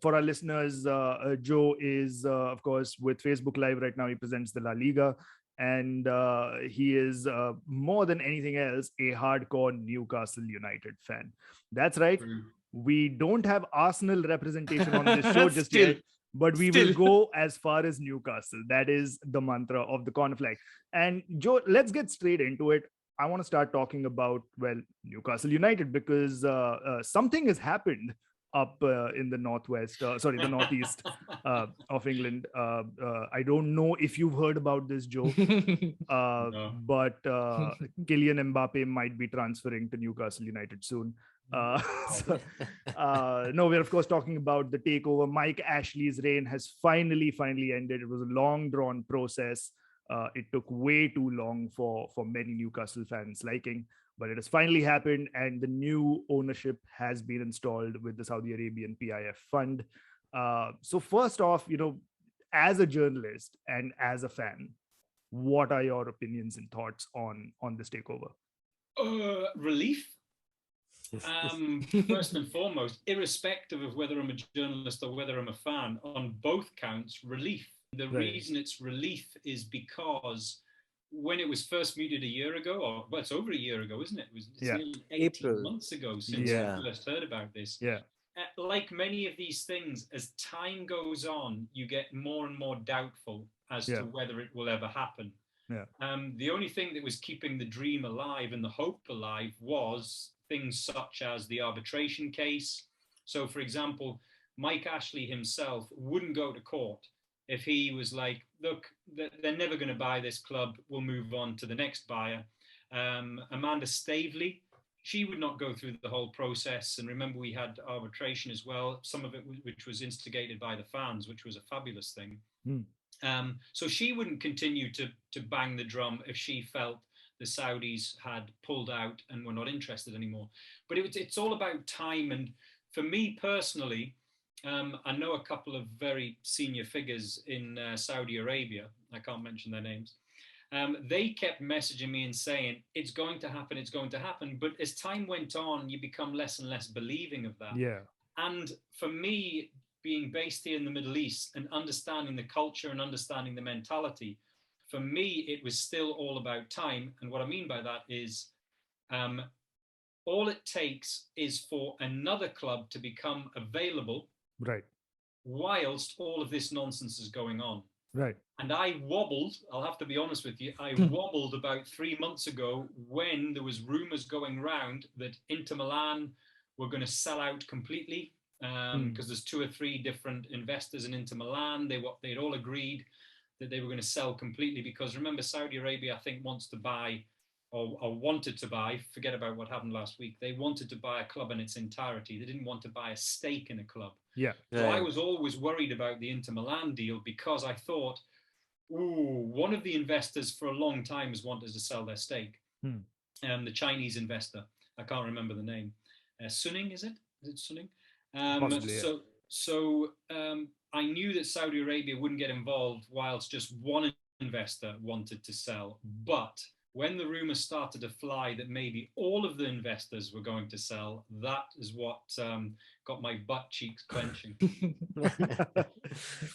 for our listeners, Joe is, of course, with Facebook Live right now. He presents the La Liga, and he is more than anything else a hardcore Newcastle United fan. That's right. True. We don't have Arsenal representation on this show just Still, yet, but we will still. go as far as Newcastle. That is the mantra of the corner flag. And Joe, let's get straight into it. I want to start talking about, well, Newcastle United, because something has happened up in the northwest, the northeast of England. I don't know if you've heard about this, Joe, No. but Kylian Mbappe might be transferring to Newcastle United soon. So, no, we're of course talking about the takeover. Mike Ashley's reign has finally ended. It was a long drawn process. It took way too long for many Newcastle fans' liking, but it has finally happened, and the new ownership has been installed with the Saudi Arabian PIF fund. So first off, as a journalist and as a fan, what are your opinions and thoughts on this takeover? Relief. First and foremost, irrespective of whether I'm a journalist or whether I'm a fan, on both counts, relief. The reason it's relief is because when it was first mooted a year ago, or well, it's over a year ago, isn't it? It's nearly 18 months ago since I first heard about this. Yeah. Like many of these things, as time goes on, you get more and more doubtful as to whether it will ever happen. Yeah. The only thing that was keeping the dream alive and the hope alive was things such as the arbitration case. So, for example, Mike Ashley himself wouldn't go to court if he was like, look, they're never going to buy this club, we'll move on to the next buyer. Amanda Staveley, she would not go through the whole process. And remember, we had arbitration as well, some of it which was instigated by the fans, which was a fabulous thing. So she wouldn't continue to bang the drum if she felt the Saudis had pulled out and were not interested anymore. But it's all about time. And for me personally, I know a couple of very senior figures in Saudi Arabia. I can't mention their names. They kept messaging me and saying, it's going to happen, it's going to happen. But as time went on, you become less and less believing of that. Yeah. And for me, being based here in the Middle East and understanding the culture and understanding the mentality, for me, it was still all about time. And what I mean by that is all it takes is for another club to become available, right, whilst all of this nonsense is going on. Right. And I wobbled, I'll have to be honest with you, I wobbled about 3 months ago when there was rumours going round that Inter Milan were going to sell out completely because there's 2 or 3 different investors in Inter Milan. They'd all agreed that they were going to sell completely because remember, Saudi Arabia, I think, wants to buy or wanted to buy, forget about what happened last week, they wanted to buy a club in its entirety. They didn't want to buy a stake in a club. Yeah. So I was always worried about the Inter Milan deal because I thought, one of the investors for a long time has wanted to sell their stake. The Chinese investor, I can't remember the name. Suning, is it? Is it Suning? Possibly, yeah. So I knew that Saudi Arabia wouldn't get involved whilst just one investor wanted to sell. But when the rumors started to fly that maybe all of the investors were going to sell, that is what got my butt cheeks clenching.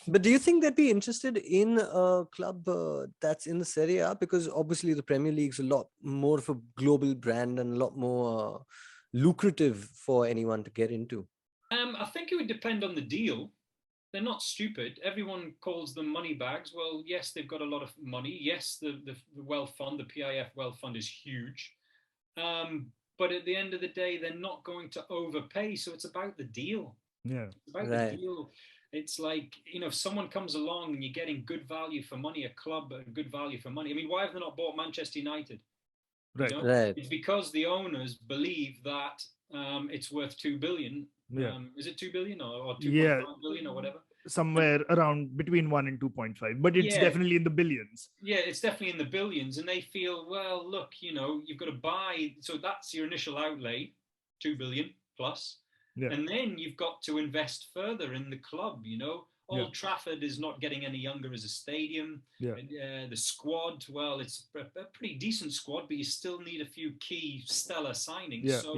But do you think they'd be interested in a club that's in the Serie A? Because obviously the Premier League's a lot more of a global brand and a lot more lucrative for anyone to get into. I think it would depend on the deal. They're not stupid. Everyone calls them money bags. Well, yes, they've got a lot of money. Yes, the wealth fund, the PIF wealth fund is huge. But at the end of the day, they're not going to overpay. So it's about the deal. Yeah. It's about the deal. It's like, if someone comes along and you're getting good value for money, a club, good value for money. I mean, why have they not bought Manchester United? Right. Right. It's because the owners believe that it's worth 2 billion. Yeah. Is it 2 billion or 2.5 billion or whatever? Somewhere around between 1 and 2.5, but it's definitely in the billions. Yeah, it's definitely in the billions. And they feel, well, look, you've got to buy. So that's your initial outlay, 2 billion plus. Yeah. And then you've got to invest further in the club, Old Trafford is not getting any younger as a stadium. Yeah. The squad, well, it's a pretty decent squad, but you still need a few key stellar signings. Yeah. So,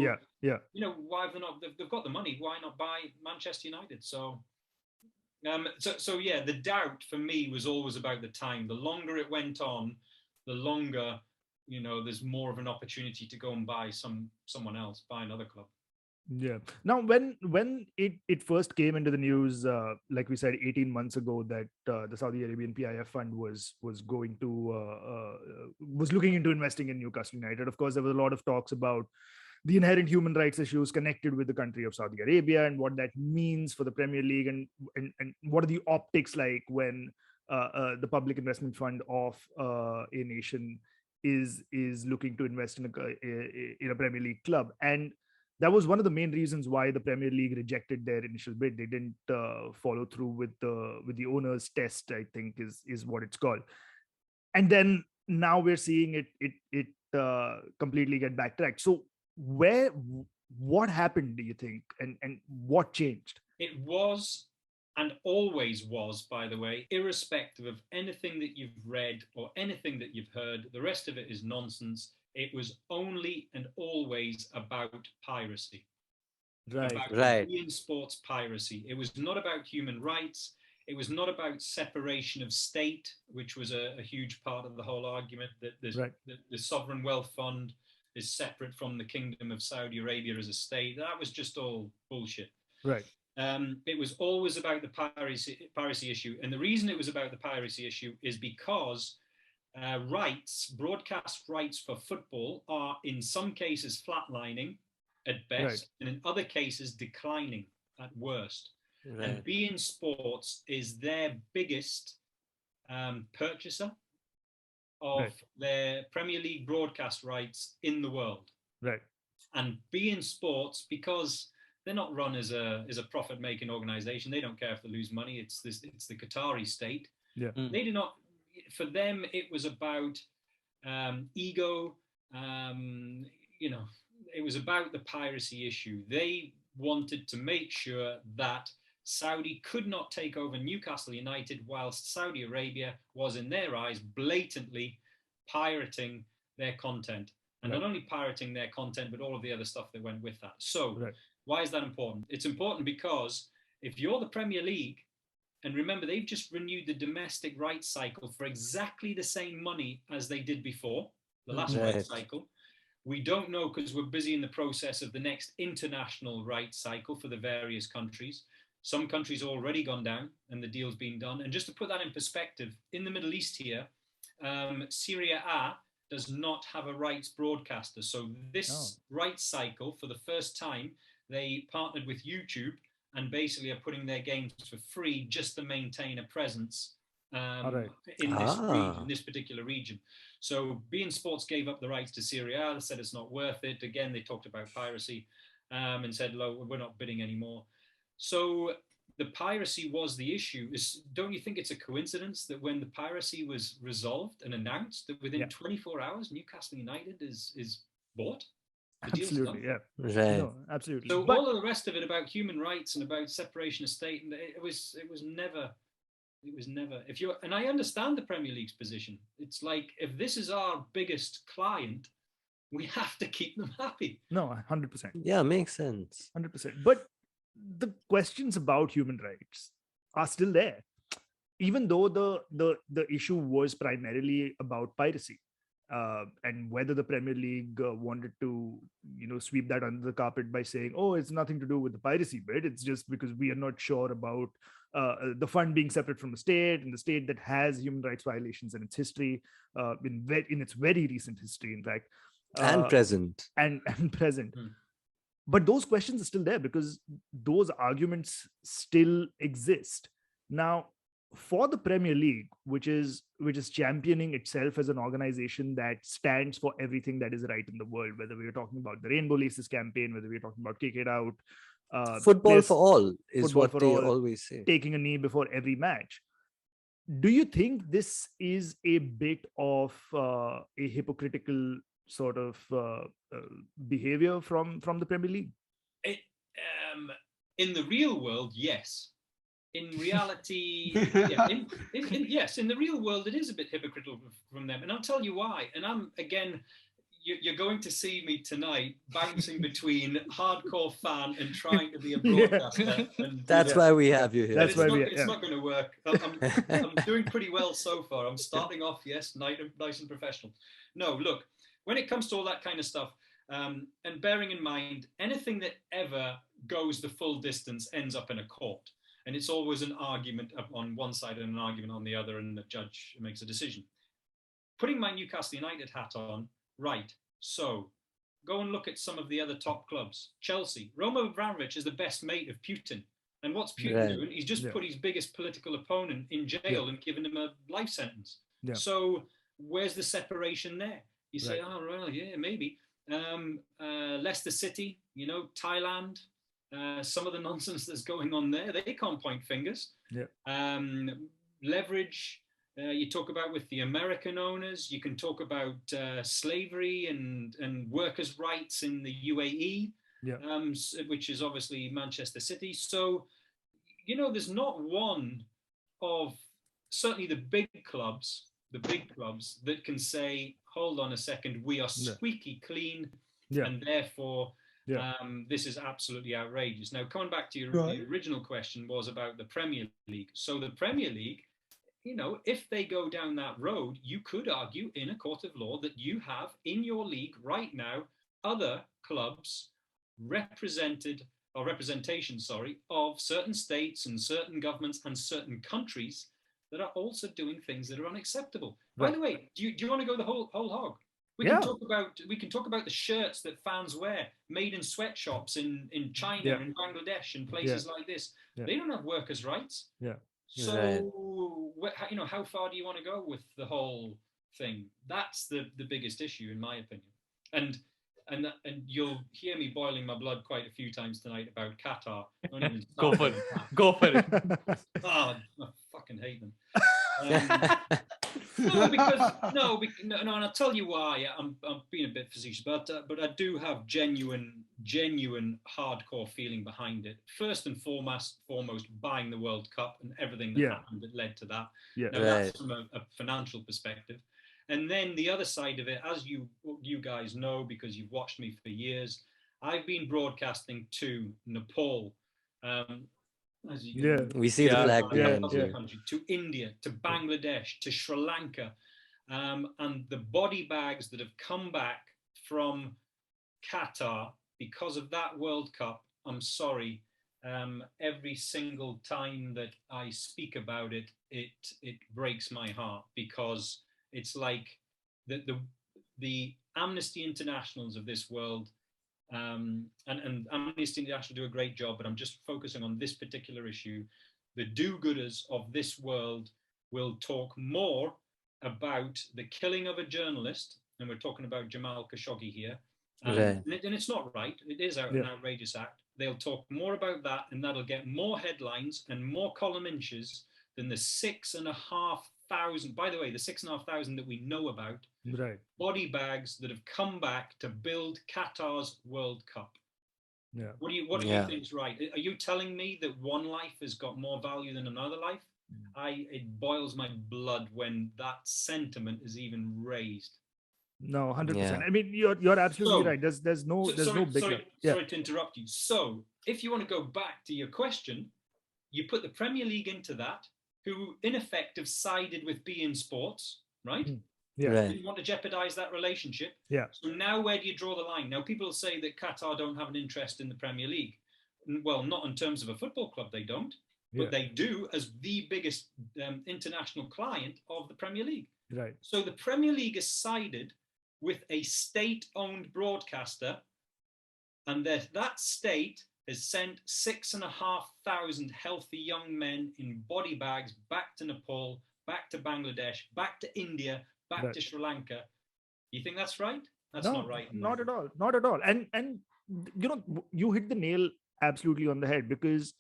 why have they not? They've got the money. Why not buy Manchester United? So So yeah, the doubt for me was always about the time. The longer it went on, the longer, there's more of an opportunity to go and buy someone else, buy another club. Yeah. Now, when it first came into the news, like we said, 18 months ago, that the Saudi Arabian PIF fund was going to was looking into investing in Newcastle United. Of course, there was a lot of talks about the inherent human rights issues connected with the country of Saudi Arabia and what that means for the Premier League, and what are the optics like when the public investment fund of a nation is looking to invest in a Premier League club. And that was one of the main reasons why the Premier League rejected their initial bid. They didn't follow through with the owners test, I think is what it's called. And then now we're seeing it completely get backtracked. So what happened, do you think, and what changed? It was, and always was, by the way, irrespective of anything that you've read or anything that you've heard, the rest of it is nonsense. It was only and always about piracy. Right. Being sports piracy. It was not about human rights. It was not about separation of state, which was a huge part of the whole argument, that the Sovereign Wealth Fund is separate from the Kingdom of Saudi Arabia as a state. That was just all bullshit. Right. It was always about the piracy issue. And the reason it was about the piracy issue is because broadcast rights for football are in some cases flatlining at best, and in other cases declining at worst. Right. And beIN Sports is their biggest purchaser of their Premier League broadcast rights in the world. Right. And beIN Sports, because they're not run as a profit-making organization, they don't care if they lose money. It's the Qatari state. Yeah. They do not. For them, it was about ego. It was about the piracy issue. They wanted to make sure that Saudi could not take over Newcastle United, whilst Saudi Arabia was, in their eyes, blatantly pirating their content. And not only pirating their content, but all of the other stuff that went with that. So why is that important? It's important because if you're the Premier League, and remember, they've just renewed the domestic rights cycle for exactly the same money as they did before, the last rights cycle. We don't know because we're busy in the process of the next international rights cycle for the various countries. Some countries have already gone down and the deal's been done. And just to put that in perspective, in the Middle East here, Serie A does not have a rights broadcaster. So this rights cycle, for the first time, they partnered with YouTube and basically are putting their games for free just to maintain a presence in this particular region. So beIN Sports gave up the rights to Serie A. They said it's not worth it. Again, they talked about piracy and said, "Look, we're not bidding anymore." So the piracy was the issue. Don't you think it's a coincidence that when the piracy was resolved and announced, that within 24 hours, Newcastle United is bought? Absolutely, yeah. Right. No, absolutely. So all of the rest of it about human rights and about separation of state, and it was never. And I understand the Premier League's position. It's like, if this is our biggest client, we have to keep them happy. No, 100%. Yeah, makes sense. 100%. But the questions about human rights are still there, even though the issue was primarily about piracy. And whether the Premier League wanted to, sweep that under the carpet by saying, "Oh, it's nothing to do with the piracy bit. It's just because we are not sure about the fund being separate from the state, and the state that has human rights violations in its history, in its very recent history, in fact, and present, and present." But those questions are still there because those arguments still exist. Now, for the Premier League, which is championing itself as an organization that stands for everything that is right in the world, whether we're talking about the Rainbow Laces campaign, whether we're talking about Kick It Out, football for all is what they always say, taking a knee before every match. Do you think this is a bit of a hypocritical sort of behavior from the Premier League? In the real world, yes. In reality, yes, in the real world, it is a bit hypocritical from them. And I'll tell you why. And I'm, again, you're going to see me tonight bouncing between hardcore fan and trying to be a Yeah. broadcaster. And That's why we have you here. That's why it's not going to work. I'm doing pretty well so far. I'm starting off, yes, nice and professional. No, look, when it comes to all that kind of stuff, and bearing in mind, anything that ever goes the full distance ends up in a court. And it's always an argument on one side and an argument on the other, and the judge makes a decision. Putting my Newcastle United hat on, right, so go and look at some of the other top clubs. Chelsea, Roman Abramovich is the best mate of Putin. And what's Putin doing? He's just put his biggest political opponent in jail and given him a life sentence. Yeah. So where's the separation there? You say, oh, well, yeah, maybe. Leicester City, you know, Thailand, some of the nonsense that's going on there, they can't point fingers. Yeah. Leverage, you talk about with the American owners, you can talk about slavery and workers' rights in the UAE, which is obviously Manchester City. So, you know, there's not one of certainly the big clubs that can say, hold on a second, we are squeaky clean, and therefore this is absolutely outrageous. Now, coming back to the original question was about the Premier League. So the Premier League, you know, if they go down that road, you could argue in a court of law that you have in your league right now other clubs representation of certain states and certain governments and certain countries that are also doing things that are unacceptable. By the way, do you want to go the whole hog? We can talk about the shirts that fans wear, made in sweatshops in China and Bangladesh and places like this. They don't have workers' rights. So, you know, how far do you want to go with the whole thing? That's the biggest issue, in my opinion. And you'll hear me boiling my blood quite a few times tonight about Qatar. Go for it. Go for it. Oh, I fucking hate them. No, and I'll tell you why. I'm being a bit facetious, but I do have genuine hardcore feeling behind it. First and foremost, buying the World Cup and everything that happened that led to that. Now, that's from a financial perspective. And then the other side of it, as you guys know, because you've watched me for years, I've been broadcasting to Nepal. We see the flag behind you. Country, to India, to Bangladesh, to Sri Lanka, and the body bags that have come back from Qatar because of that World Cup. I'm sorry, every single time that I speak about it, it breaks my heart, because it's like the Amnesty Internationals of this world. And Amnesty International do a great job, but I'm just focusing on this particular issue. The do-gooders of this world will talk more about the killing of a journalist, and we're talking about Jamal Khashoggi here, and it's not right. It is an outrageous act. They'll talk more about that, and that'll get more headlines and more column inches than the 6,500. By the way, the 6,500 that we know about. Body bags that have come back to build Qatar's World Cup. What do you think is right? Are you telling me that one life has got more value than another life? It boils my blood when that sentiment is even raised. No, 100%. I mean, you're absolutely right. There's no big. Sorry to interrupt you. So, if you want to go back to your question, you put the Premier League into that, who in effect have sided with beIN Sports, right? Didn't want to jeopardize that relationship. So now where do you draw the line? Now, people say that Qatar don't have an interest in the Premier League. Well, not in terms of a football club, they don't. But they do as the biggest international client of the Premier League. So the Premier League is sided with a state-owned broadcaster, and that state has sent 6,500 healthy young men in body bags back to Nepal, back to Bangladesh, back to India, back to Sri Lanka. You think that's right? That's not right. Not at all. Not at all. And you know, you hit the nail absolutely on the head, because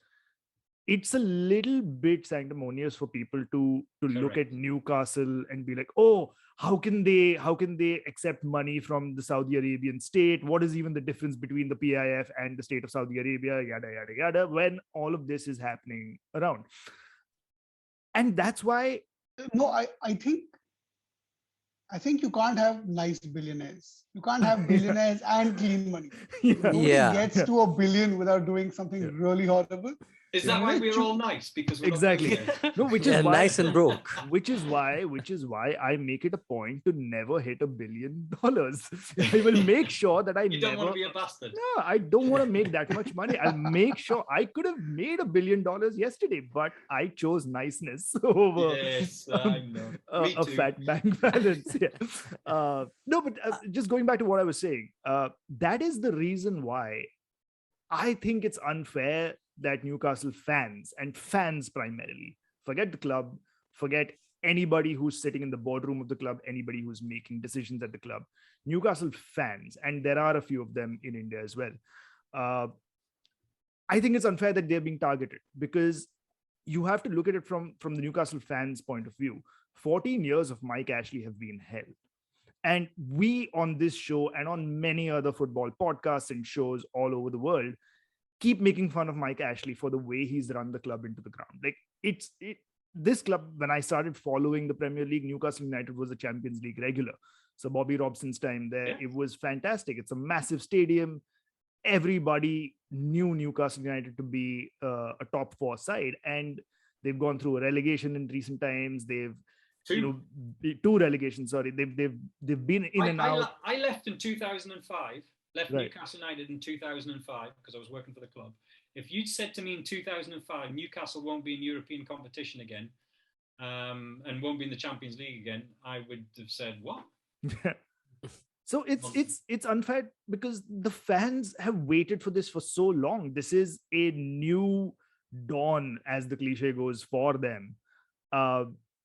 it's a little bit sanctimonious for people to look at Newcastle and be like, oh, how can they accept money from the Saudi Arabian state? What is even the difference between the PIF and the state of Saudi Arabia? Yada, yada, yada, when all of this is happening around. And that's why. No, I think I think you can't have nice billionaires. You can't have billionaires and clean money. Yeah. Nobody Yeah. gets to $1 billion without doing something Yeah. really horrible. Is that why we're all nice? Because we're Exactly. not billionaires? No, which is Yeah, why nice and broke. which is why I make it a point to never hit $1 billion. I will make sure that I You don't want never. to be a bastard. No, I don't want to make that much money. I'll make sure. I could have made $1 billion yesterday, but I chose niceness over Yes, I know. Me a too. fat bank balance. Yeah. No, but just going back to what I was saying, that is the reason why I think it's unfair that Newcastle fans, and fans primarily, forget the club, forget anybody who's sitting in the boardroom of the club, anybody who's making decisions at the club, Newcastle fans, and there are a few of them in India as well. I think it's unfair that they're being targeted, because you have to look at it from the Newcastle fans' point of view. 14 years of Mike Ashley have been hell. And we on this show and on many other football podcasts and shows all over the world keep making fun of Mike Ashley for the way he's run the club into the ground. Like this club, when I started following the Premier League, Newcastle United was a Champions League regular. So Bobby Robson's time there, Yeah. it was fantastic. It's a massive stadium. Everybody knew Newcastle United to be a top four side, and they've gone through a relegation in recent times. They've two relegations. Sorry, they've been in and out. I left in 2005. Left Right. Newcastle United in 2005 because I was working for the club. If you'd said to me in 2005, Newcastle won't be in European competition again, and won't be in the Champions League again, I would have said, what? So it's unfair because the fans have waited for this for so long. This is a new dawn, as the cliche goes, for them.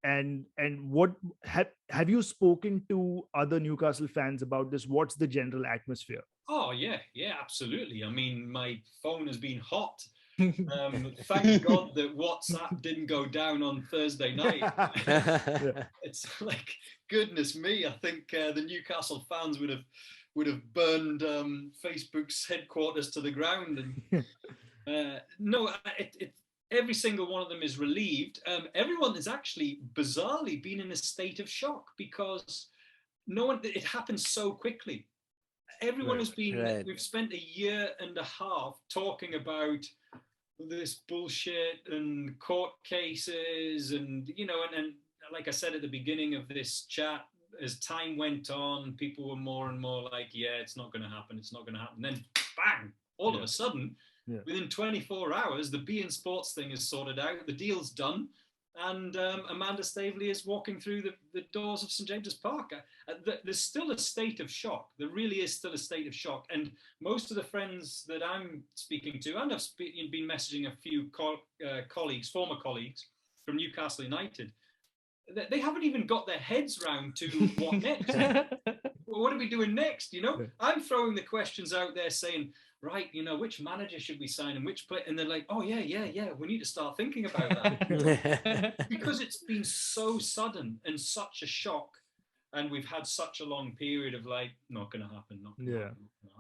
And what have you spoken to other Newcastle fans about this? What's the general atmosphere? Oh yeah, absolutely. I mean, my phone has been hot. Thank God that WhatsApp didn't go down on Thursday night. It's like, goodness me, I think the Newcastle fans would have burned Facebook's headquarters to the ground. And no, every single one of them is relieved. Everyone has actually bizarrely been in a state of shock because it happens so quickly. Everyone has been, we've spent a year and a half talking about this bullshit and court cases and like I said at the beginning of this chat, as time went on, people were more and more like, yeah, it's not going to happen. It's not going to happen. And then bang, all of a sudden, within 24 hours, the beIN Sports thing is sorted out. The deal's done. And Amanda Staveley is walking through the doors of St. James's Park. There's still a state of shock. There really is still a state of shock. And most of the friends that I'm speaking to, and I've been messaging a few colleagues, former colleagues from Newcastle United, they haven't even got their heads round to what next. What are we doing next? I'm throwing the questions out there saying, right, which manager should we sign and which player? And they're like, oh, yeah, we need to start thinking about that. Because it's been so sudden and such a shock. And we've had such a long period of like, not going to happen.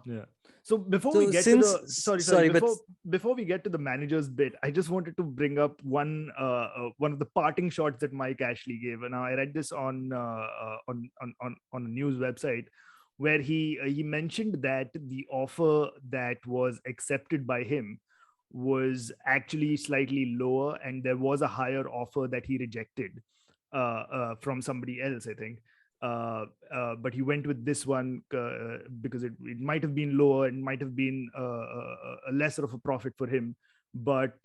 Yeah. So before we get to the before we get to the manager's bit, I just wanted to bring up one of the parting shots that Mike Ashley gave. And I read this on a news website where he mentioned that the offer that was accepted by him was actually slightly lower, and there was a higher offer that he rejected from somebody else, I think. But he went with this one because it might have been lower and might have been a lesser of a profit for him. But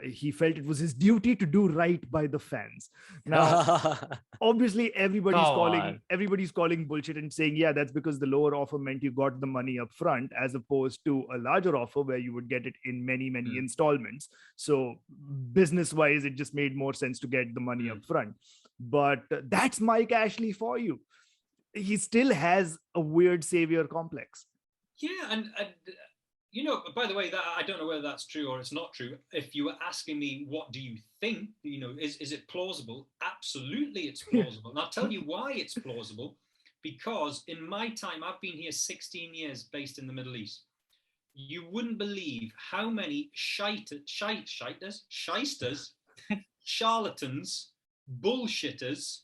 he felt it was his duty to do right by the fans. Now, obviously, everybody's calling bullshit and saying, yeah, that's because the lower offer meant you got the money up front, as opposed to a larger offer where you would get it in many installments. So business-wise, it just made more sense to get the money up front. But that's Mike Ashley for you. He still has a weird savior complex. Yeah, and by the way, that I don't know whether that's true or it's not true. If you were asking me, what do you think? Is it plausible? Absolutely, it's plausible. And I'll tell you why it's plausible. Because in my time, I've been here 16 years based in the Middle East. You wouldn't believe how many shysters, charlatans, bullshitters,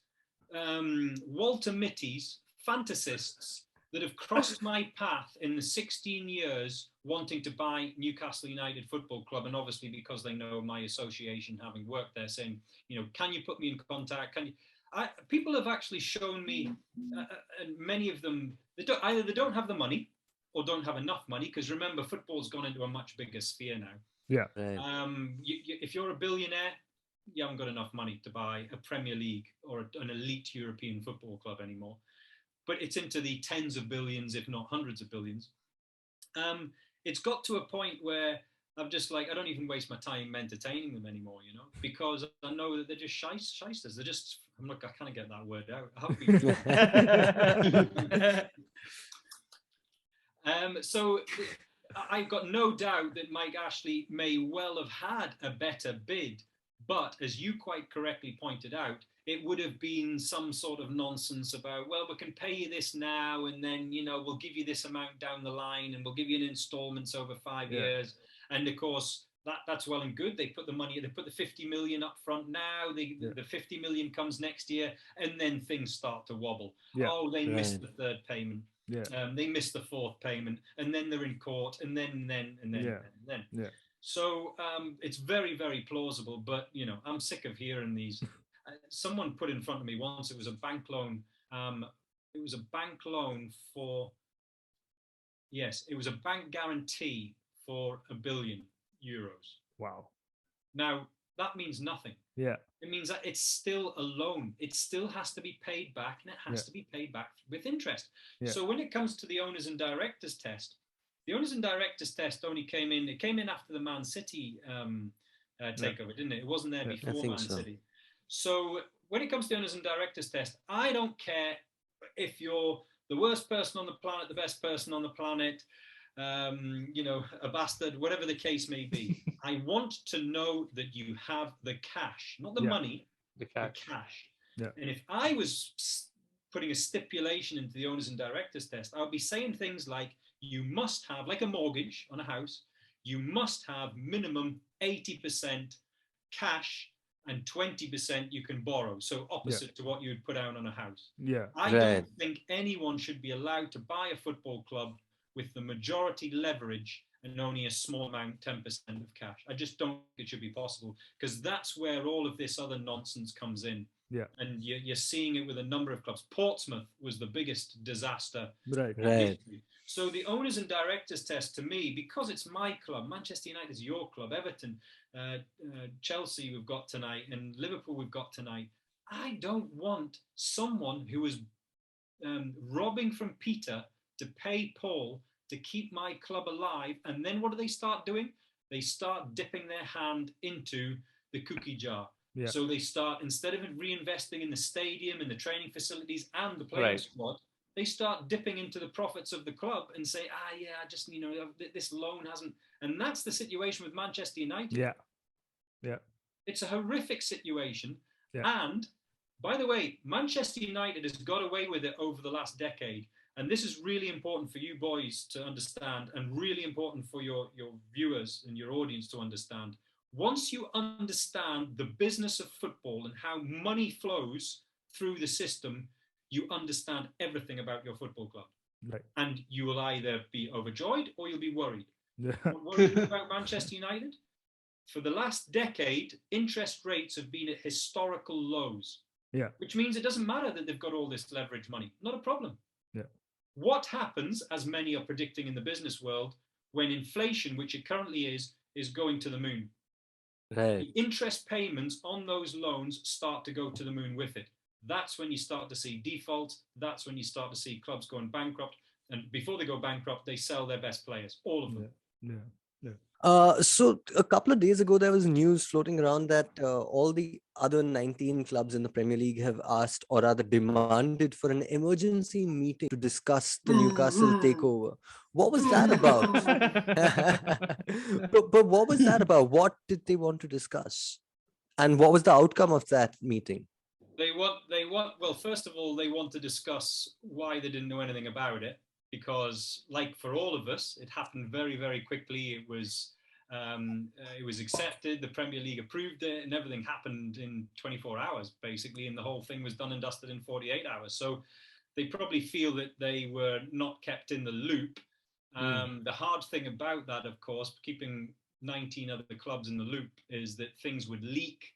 Walter Mitty's fantasists that have crossed my path in the 16 years wanting to buy Newcastle United Football Club, and obviously because they know my association, having worked there, saying, can you put me in contact? People have actually shown me, and many of them, either they don't have the money or don't have enough money, because remember, football's gone into a much bigger sphere now. Yeah. Right. If you're a billionaire, you haven't got enough money to buy a Premier League or an elite European football club anymore. But it's into the tens of billions, if not hundreds of billions. It's got to a point where I'm just like, I don't even waste my time entertaining them anymore, because I know that they're just shysters. They're just, I can't get that word out. So I've got no doubt that Mike Ashley may well have had a better bid, but as you quite correctly pointed out, it would have been some sort of nonsense about, well, we can pay you this now, and then, we'll give you this amount down the line, and we'll give you an installments over 5 years. And of course, that's well and good. They put the 50 million up front now. The 50 million comes next year, and then things start to wobble. Yeah. Oh, they missed the third payment. Yeah. They missed the fourth payment, and then they're in court, and then. Yeah. So it's very, very plausible, but I'm sick of hearing these. Someone put in front of me once, it was a bank loan. It was a bank loan for, it was a bank guarantee for €1 billion. Wow. Now, that means nothing. Yeah. It means that it's still a loan. It still has to be paid back, and it has to be paid back with interest. Yeah. So when it comes to the owners and directors test, the owners and directors test only came in after the Man City takeover, didn't it? It wasn't there before Man City. So when it comes to the owners and directors test, I don't care if you're the worst person on the planet, the best person on the planet, a bastard, whatever the case may be. I want to know that you have the cash, not the money, the cash. Yeah. And if I was putting a stipulation into the owners and directors test, I would be saying things like, you must have, like a mortgage on a house, you must have minimum 80% cash and 20% you can borrow. So opposite to what you would put down on a house. Yeah. I don't think anyone should be allowed to buy a football club with the majority leverage and only a small amount, 10% of cash. I just don't think it should be possible, because that's where all of this other nonsense comes in. Yeah. And you're seeing it with a number of clubs. Portsmouth was the biggest disaster. Right. So the owners and directors test, to me, because it's my club, Manchester United is your club, Everton, Chelsea we've got tonight, and Liverpool we've got tonight. I don't want someone who is robbing from Peter to pay Paul to keep my club alive. And then what do they start doing? They start dipping their hand into the cookie jar. Yeah. So they start, instead of reinvesting in the stadium and the training facilities and the playing squad, they start dipping into the profits of the club and say, I just, this loan hasn't. And that's the situation with Manchester United. Yeah. Yeah. It's a horrific situation. Yeah. And by the way, Manchester United has got away with it over the last decade. And this is really important for you boys to understand, and really important for your viewers and your audience to understand. Once you understand the business of football and how money flows through the system, you understand everything about your football club. Right. And you will either be overjoyed or you'll be worried. Yeah. What worries me about Manchester United? For the last decade, interest rates have been at historical lows. Yeah. Which means it doesn't matter that they've got all this leverage money. Not a problem. Yeah. What happens, as many are predicting in the business world, when inflation, which it currently is going to the moon? Right. The interest payments on those loans start to go to the moon with it. That's when you start to see defaults. That's when you start to see clubs going bankrupt. And before they go bankrupt, they sell their best players, all of them. Yeah. Yeah. So a couple of days ago, there was news floating around that all the other 19 clubs in the Premier League have asked, or rather demanded, for an emergency meeting to discuss the Newcastle takeover. What was that about? but what was that about? What did they want to discuss? And what was the outcome of that meeting? They want, well, first of all, they want to discuss why they didn't know anything about it. Because, like for all of us, it happened very, very quickly. It was It was accepted, the Premier League approved it, and everything happened in 24 hours, basically, and the whole thing was done and dusted in 48 hours. So they probably feel that they were not kept in the loop. The hard thing about that, of course, keeping 19 other clubs in the loop, is that things would leak.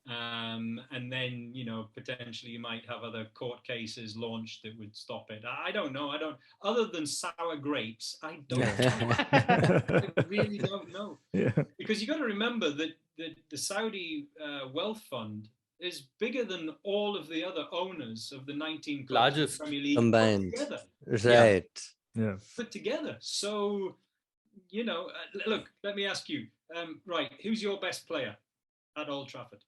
And then, you know, potentially you might have other court cases launched that would stop it. I don't know. Other than sour grapes, I don't know. I really don't know. Yeah. Because you got to remember that the Saudi wealth fund is bigger than all of the other owners of the 19 clubs Largest Premier League combined. put together. Right. Yeah. Put together. So, you know, look, let me ask you, right, who's your best player at Old Trafford?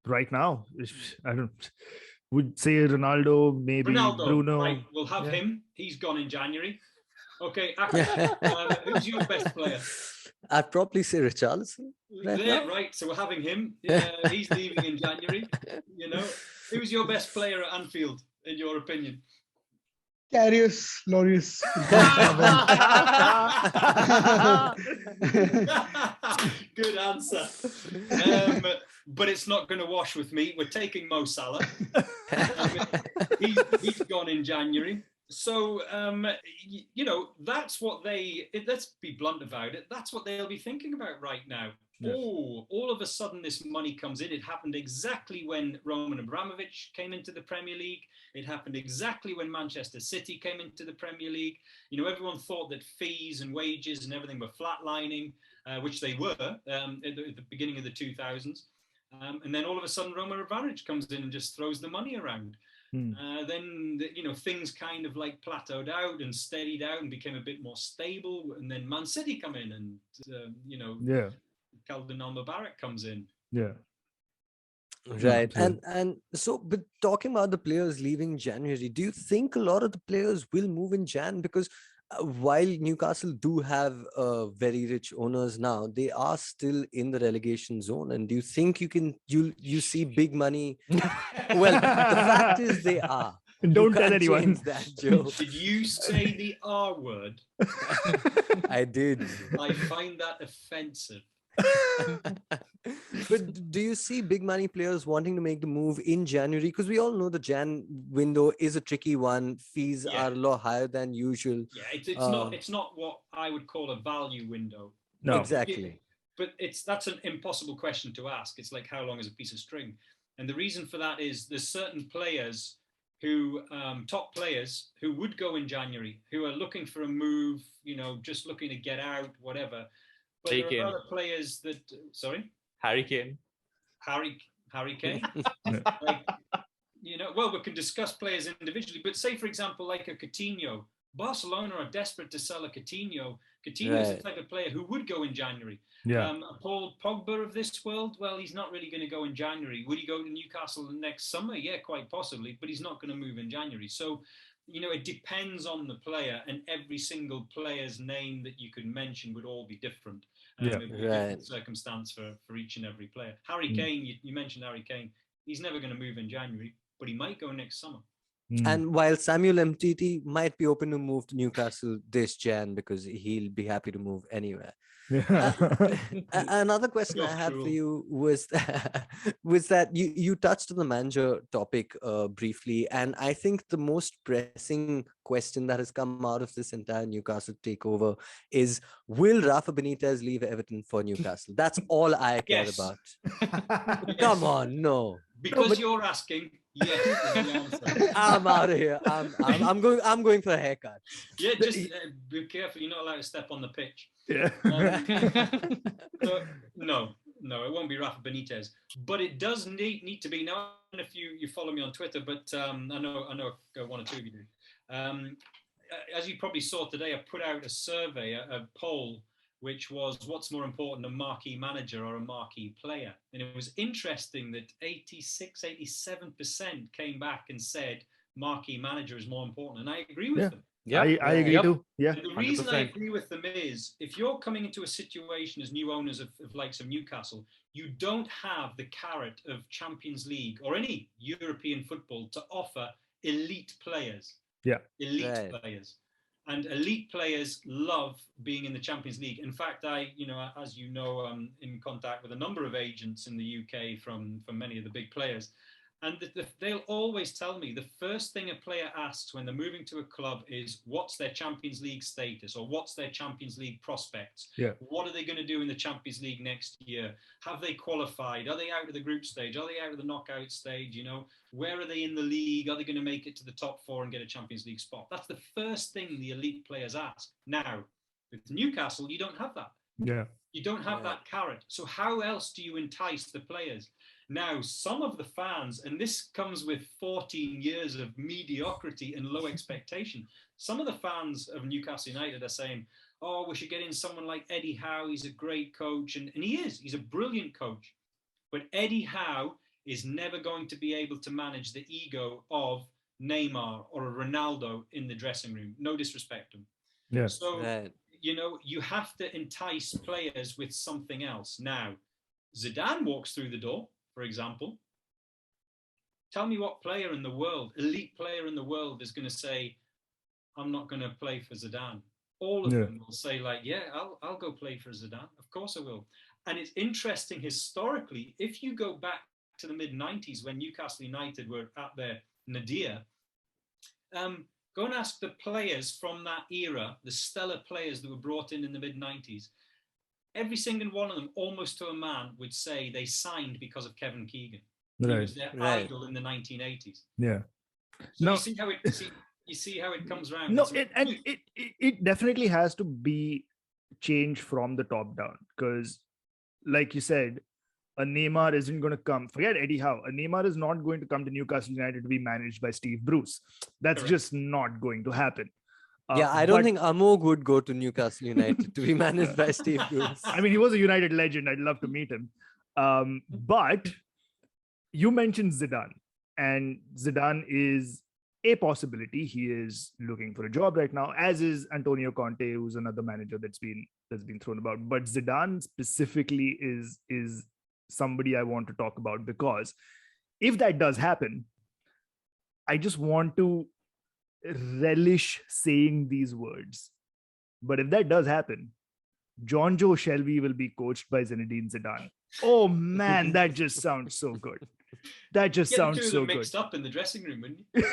Right now, would say Ronaldo, maybe Ronaldo, Bruno. right, we'll have him. He's gone in January. Okay, who's your best player? I'd probably say Richarlison. Right, so we're having him. He's leaving in January. You know, who's your best player at Anfield, in your opinion? Karius Lorius. Good answer. But it's not going to wash with me. We're taking Mo Salah. He's gone in January. So, you know, that's what let's be blunt about it. That's what they'll be thinking about right now. Yes. Oh, all of a sudden this money comes in. It happened exactly when Roman Abramovich came into the Premier League. It happened exactly when Manchester City came into the Premier League. You know, everyone thought that fees and wages and everything were flatlining, which they were at the beginning of the 2000s. And then all of a sudden Roman Abramovich comes in and just throws the money around. Then, you know, things kind of like plateaued out and steadied out and became a bit more stable. And then Man City come in and, you know, Khalid Al-Mubarak comes in. Yeah. Right. And so, but talking about the players leaving January, do you think a lot of the players will move in Jan? Because while Newcastle do have very rich owners now, they are still in the relegation zone. And do you think you see big money? Well, the fact is they are. Don't tell anyone that, Joe. Did you say the R word? I did. I find that offensive. But do you see big money players wanting to make the move in January? Because we all know the Jan window is a tricky one. Fees are a lot higher than usual. Yeah, it's not what I would call a value window. No, exactly. But that's an impossible question to ask. It's like, how long is a piece of string? And the reason for that is there's certain players who, top players who would go in January, who are looking for a move, you know, just looking to get out, whatever. But there are other players that, sorry? Harry Kane. Harry Kane? Like, you know, well, we can discuss players individually, but say, for example, like a Coutinho. Barcelona are desperate to sell a Coutinho. Coutinho is the type of player who would go in January. Yeah. A Paul Pogba of this world, well, he's not really going to go in January. Would he go to Newcastle next summer? Yeah, quite possibly, but he's not going to move in January. So, you know, it depends on the player, and every single player's name that you could mention would all be different. It would be a different circumstance for each and every player. Harry Kane, you mentioned Harry Kane. He's never going to move in January, but he might go next summer. And while Samuel Mtiti might be open to move to Newcastle this Jan because he'll be happy to move anywhere. Another question I had for you was that you touched on the manager topic briefly, and I think the most pressing question that has come out of this entire Newcastle takeover is, will Rafa Benitez leave Everton for Newcastle? That's all I care about. Come on, no. Because you're asking, yes. I'm out of here. I'm going for a haircut. Yeah, just be careful. You're not allowed to step on the pitch. Yeah. So, no, it won't be Rafa Benitez. But it does need to be. Now, if you follow me on Twitter, but I know one or two of you do. As you probably saw today, I put out a survey, a poll, which was what's more important, a marquee manager or a marquee player? And it was interesting that 87% came back and said marquee manager is more important. And I agree with them. Yeah, I agree too. Yeah. And the reason 100%. I agree with them is if you're coming into a situation as new owners of likes of Newcastle, you don't have the carrot of Champions League or any European football to offer elite players. Yeah. Elite players. And elite players love being in the Champions League. In fact, as you know, I'm in contact with a number of agents in the UK from many of the big players. And they'll always tell me the first thing a player asks when they're moving to a club is what's their Champions League status or what's their Champions League prospects? Yeah. What are they going to do in the Champions League next year? Have they qualified? Are they out of the group stage? Are they out of the knockout stage? Where are they in the league? Are they going to make it to the top 4 and get a Champions League spot? That's the first thing the elite players ask. Now, with Newcastle, you don't have that. Yeah. You don't have that carrot. So how else do you entice the players? Now, some of the fans, and this comes with 14 years of mediocrity and low expectation, some of the fans of Newcastle United are saying, oh, we should get in someone like Eddie Howe. He's a great coach. And he is. He's a brilliant coach. But Eddie Howe is never going to be able to manage the ego of Neymar or a Ronaldo in the dressing room. No disrespect to him. Yeah. So, you have to entice players with something else. Now, Zidane walks through the door, for example. Tell me what player in the world, elite player in the world, is going to say, I'm not going to play for Zidane. All of them will say, like, yeah, I'll go play for Zidane. Of course I will. And it's interesting historically, if you go back to the mid-90s when Newcastle United were at their nadir, go and ask the players from that era, the stellar players that were brought in the mid-90s. Every single one of them, almost to a man, would say they signed because of Kevin Keegan. He was their idol in the 1980s. Yeah. So you see how it comes around. No, it definitely has to be changed from the top down, because, like you said, a Neymar isn't going to come. Forget Eddie Howe. A Neymar is not going to come to Newcastle United to be managed by Steve Bruce. That's just not going to happen. I don't think Amog would go to Newcastle United to be managed by Steve Bruce. I mean, he was a United legend. I'd love to meet him. But you mentioned Zidane, and Zidane is a possibility. He is looking for a job right now, as is Antonio Conte, who's another manager that's been thrown about. But Zidane specifically is somebody I want to talk about, because if that does happen, I just want to relish saying these words. But if that does happen, John Joe Shelby will be coached by Zinedine Zidane. Oh man, that just sounds so good. That just sounds so good. Mixed up in the dressing room, wouldn't you?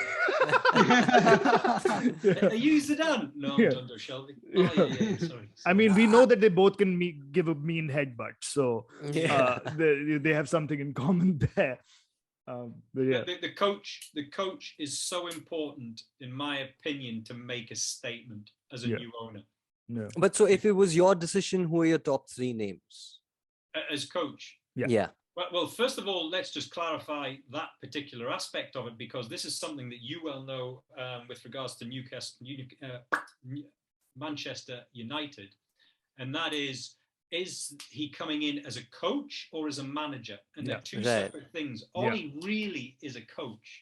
Are you Zidane? No, I'm John Joe Shelby. Oh, yeah, sorry. I mean, we know that they both can give a mean headbutt, so they have something in common there. But yeah, the coach is so important, in my opinion, to make a statement as a new owner. Yeah. But so, if it was your decision, who are your top 3 names as coach? Yeah. Well, first of all, let's just clarify that particular aspect of it, because this is something that you well know with regards to Manchester United, and that is he coming in as a coach or as a manager? And they're two separate things. Ollie really is a coach,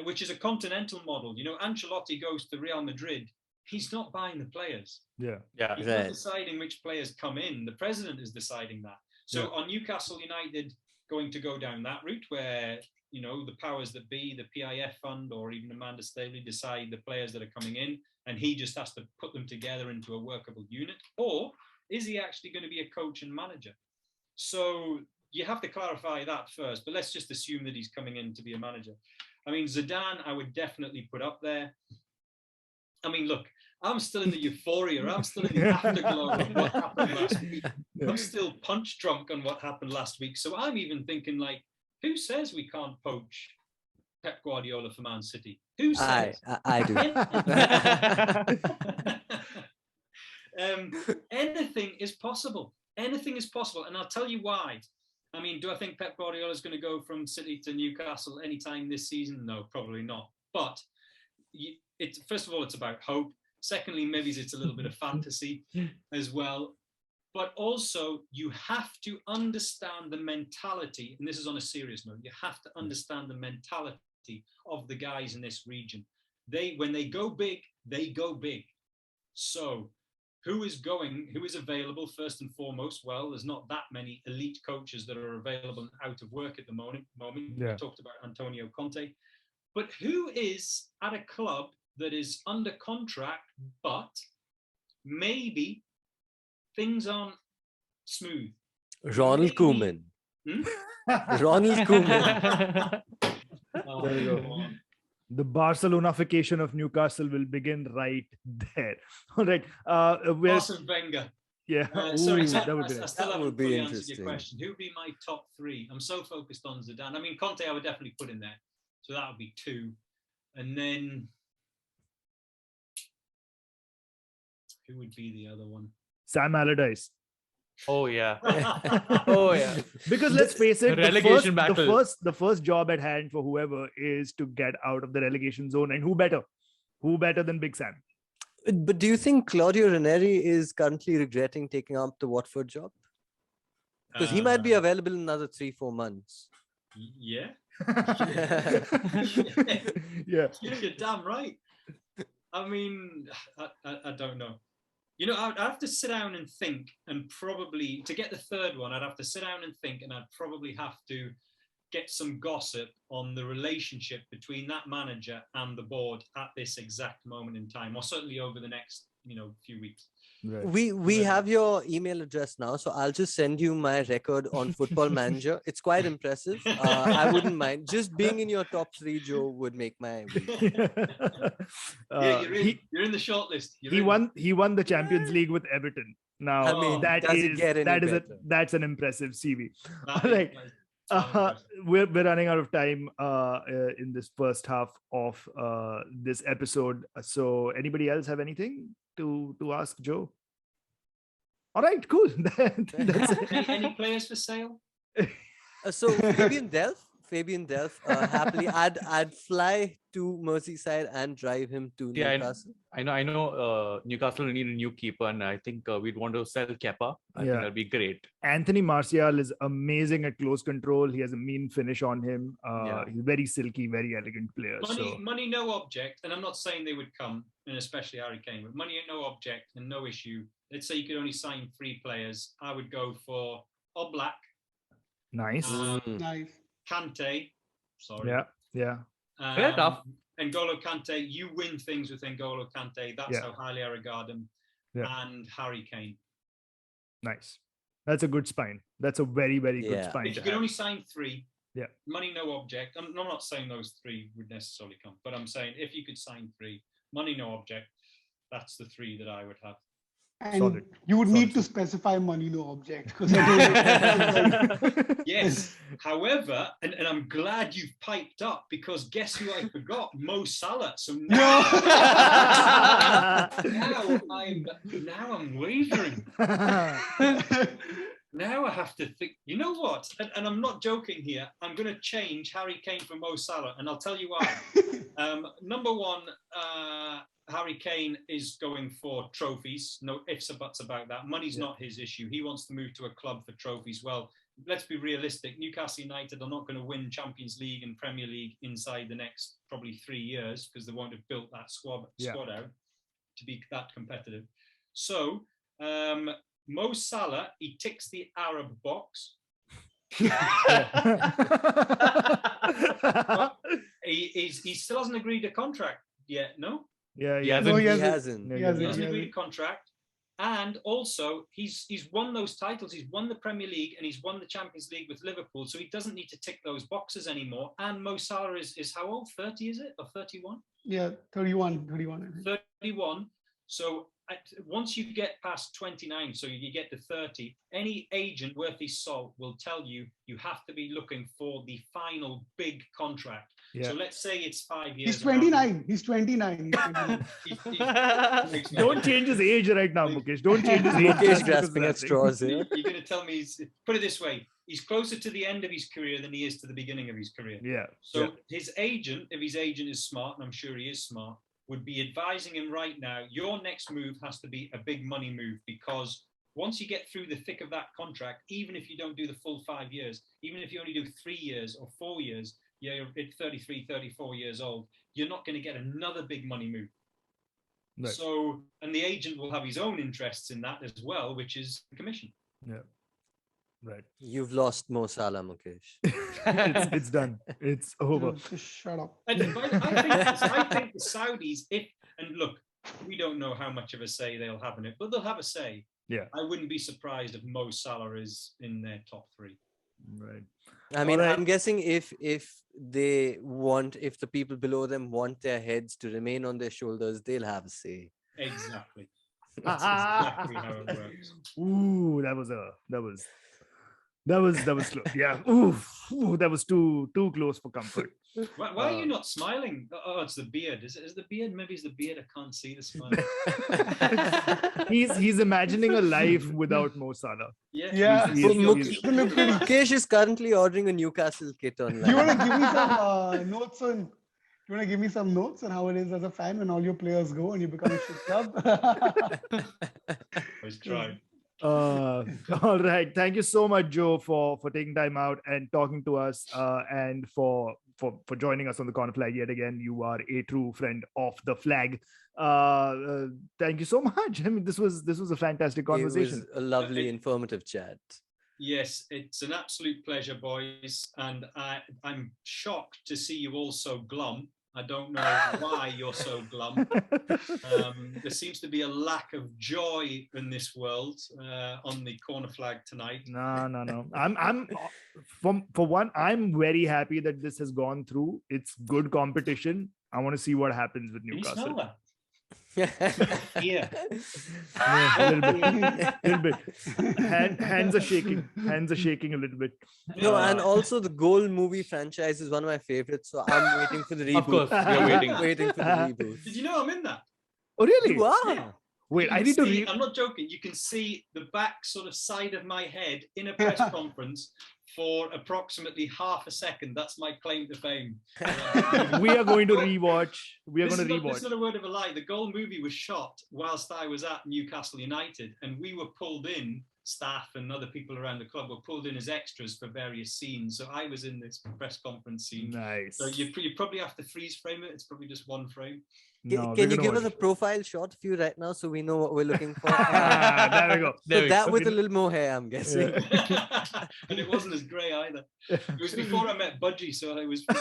which is a continental model. Ancelotti goes to Real Madrid. He's not buying the players. He's not deciding which players come in. The president is deciding that. So on Newcastle United going to go down that route where, the powers that be, the PIF fund or even Amanda Staley decide the players that are coming in, and he just has to put them together into a workable unit? Or is he actually going to be a coach and manager? So you have to clarify that first, but let's just assume that he's coming in to be a manager. I mean, Zidane, I would definitely put up there. I mean, look, I'm still in the euphoria. I'm still in the afterglow of what happened last week. I'm still punch drunk on what happened last week. So I'm even thinking, like, who says we can't poach Pep Guardiola for Man City? Who says? I do. Anything is possible. Anything is possible. And I'll tell you why. I mean, do I think Pep Guardiola is going to go from City to Newcastle anytime this season? No, probably not. But first of all, it's about hope. Secondly, maybe it's a little bit of fantasy as well. But also, you have to understand the mentality, and this is on a serious note, you have to understand the mentality of the guys in this region. When they go big, they go big. So who is available first and foremost? Well, there's not that many elite coaches that are available and out of work at the moment. We talked about Antonio Conte. But who is at a club that is under contract, but maybe things aren't smooth. Ronald Koeman. Hmm? Ronald Koeman. Oh, There we go. come on. The Barcelonafication of Newcastle will begin right there. All right. Arsene Wenger. Yeah. Sorry, Ooh, so that would be I nice. still That haven't would be fully answered interesting. your question. Who would be my top three? I'm so focused on Zidane. I mean, Conte, I would definitely put in there. So that would be 2. And then who would be the other one? Sam Allardyce. Oh yeah. Oh yeah. Because let's face it, Relegation battle. the first job at hand for whoever is to get out of the relegation zone. And who better? Who better than Big Sam? But do you think Claudio Ranieri is currently regretting taking up the Watford job? Because he might be available in another 3-4 months. Yeah. Yeah. You're damn right. I mean, I don't know. You know, I'd have to sit down and think, and probably to get the third one, I'd have to sit down and think, and I'd probably have to get some gossip on the relationship between that manager and the board at this exact moment in time, or certainly over the next, few weeks. Right. We have your email address now, so I'll just send you my record on Football Manager. It's quite impressive. I wouldn't mind. Just being in your top 3, Joe, would make my week. Yeah, you're in the shortlist. He won the Champions League with Everton. Now I mean, does it get any better? That's an impressive CV. That All right. is We're running out of time in this first half of this episode. So anybody else have anything to ask Joe? All right, cool. That's it. any players for sale? So Fabian Delph, happily, I'd fly to Merseyside and drive him to Yeah, Newcastle. I know. Newcastle need a new keeper, and I think we'd want to sell Kepa. I think that'd be great. Anthony Martial is amazing at close control. He has a mean finish on him. Yeah. He's very silky, very elegant player. Money, no object. And I'm not saying they would come, and especially Harry Kane, but money, no object and no issue. Let's say you could only sign 3 players. I would go for Oblak. Nice. Nice. Kante. Sorry. Yeah. Fair enough. N'Golo Kante. You win things with N'Golo Kante. That's Yeah. how highly I regard him. Yeah. And Harry Kane. Nice. That's a good spine. That's a very, very good Yeah. spine. If to you could have. only sign 3, Yeah. money, no object. I'm not saying those 3 would necessarily come, but I'm saying if you could sign 3, money, no object, that's the 3 that I would have. And Solid. you would Solid. need to specify money, no object. Yes. However, and I'm glad you've piped up, because guess who I forgot? Mo Salah. So now, now I'm wavering. Now I have to think, you know what? And I'm not joking here. I'm going to change Harry Kane for Mo Salah, and I'll tell you why. Number one, Harry Kane is going for trophies. No ifs or buts about that. Money's not his issue. He wants to move to a club for trophies. Well, let's be realistic. Newcastle United are not going to win Champions League and Premier League inside the next probably 3 years, because they won't have built that squad out to be that competitive. So, Mo Salah, he ticks the Arab box. He still hasn't agreed a contract yet, no? Yeah, He yeah. hasn't. He hasn't. hasn't. He hasn't. He hasn't agreed a contract. And also, he's won those titles. He's won the Premier League and he's won the Champions League with Liverpool. So he doesn't need to tick those boxes anymore. And Mo Salah is how old? 30, is it? Or 31? Yeah, 31. I think. 31. So once you get past 29, so you get to 30, any agent worth his salt will tell you you have to be looking for the final big contract. Yeah. So let's say it's 5 years. He's 29. He's 29. Don't change his age right now, Mukesh. Don't change his age. Mukesh just because grasping of at that thing. straws here. You're going to tell me, put it this way, he's closer to the end of his career than he is to the beginning of his career. Yeah. So his agent, if his agent is smart, and I'm sure he is smart, would be advising him right now, your next move has to be a big money move, because once you get through the thick of that contract, even if you don't do the full 5 years, even if you only do 3 years or 4 years, you're at 33, 34 years old, you're not going to get another big money move. Right. So, and the agent will have his own interests in that as well, which is commission. Yeah. Right. You've lost Mo Salah, Mukesh. It's done. It's over. Just shut up. And I think the Saudis, and look, we don't know how much of a say they'll have in it, but they'll have a say. Yeah. I wouldn't be surprised if Mo Salah is in their top 3. Right. I mean, Alright. I'm guessing if the people below them want their heads to remain on their shoulders, they'll have a say. Exactly. That's exactly how it works. Ooh, that was close. Yeah. Ooh, that was too close for comfort. Why are you not smiling? Oh, it's the beard. Is the beard? Maybe it's the beard. I can't see the smile. He's imagining a life without Mo Salah. Yeah. Mukesh is currently ordering a Newcastle kit online. Do you want to give me some notes on? Do you want to give me some notes on how it is as a fan when all your players go and you become a shit club? Always try. All right. Thank you so much, Joe, for taking time out and talking to us, and for joining us on the Corner Flag yet again. You are a true friend of the flag. Thank you so much. I mean, this was a fantastic conversation. It was a lovely, informative chat. Yes, it's an absolute pleasure, boys, and I'm shocked to see you all so glum. I don't know why you're so glum. There seems to be a lack of joy in this world on the Corner Flag tonight. No. I'm for one, I'm very happy that this has gone through. It's good competition. I want to see what happens with Can you Newcastle. smell that? Yeah. A little bit. Hands are shaking. Hands are shaking a little bit. No, and also the Goal movie franchise is one of my favorites, so I'm waiting for the reboot. Of course, we're waiting. Waiting for the reboot. Did you know I'm in that? Oh, really? You are? Yeah. Wait, You I can need to see- read. I'm not joking. You can see the back sort of side of my head in a press conference for approximately half a second. That's my claim to fame. We are going to rewatch. We are This going to is rewatch. not a word of a lie. The Goal movie was shot whilst I was at Newcastle United, and we were pulled in, staff and other people around the club were pulled in as extras for various scenes. So I was in this press conference scene. Nice. So you probably have to freeze frame it. It's probably just one frame. No, Can we're you gonna give us watch a profile shot of you right now so we know what we're looking for? There we go. So that with a little more hair, I'm guessing. And it wasn't as grey either. It was before I met Budgie, so I was full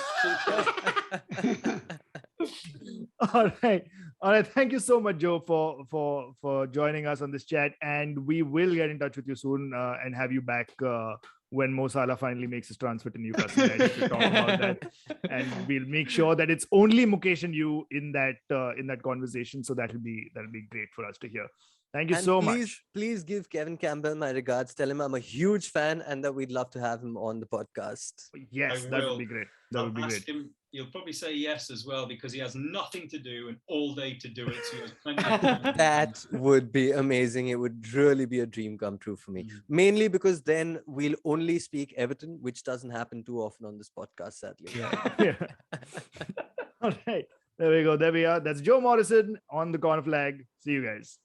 All right. Thank you so much, Joe, for joining us on this chat, and we will get in touch with you soon and have you back when Mo Salah finally makes his transfer to Newcastle United to talk about that, and we'll make sure that it's only Mukesh and you in that conversation. So that'll be great for us to hear. Thank you And so please, much. Please give Kevin Campbell my regards. Tell him I'm a huge fan and that we'd love to have him on the podcast. Yes, I that will. would be great. That I'll would be ask great. him. He'll probably say yes as well because he has nothing to do and all day to do it. So he has plenty of time. That would be amazing. It would really be a dream come true for me. Mainly because then we'll only speak Everton, which doesn't happen too often on this podcast, sadly. Yeah. All right. There we go. There we are. That's Joe Morrison on the Corner Flag. See you guys.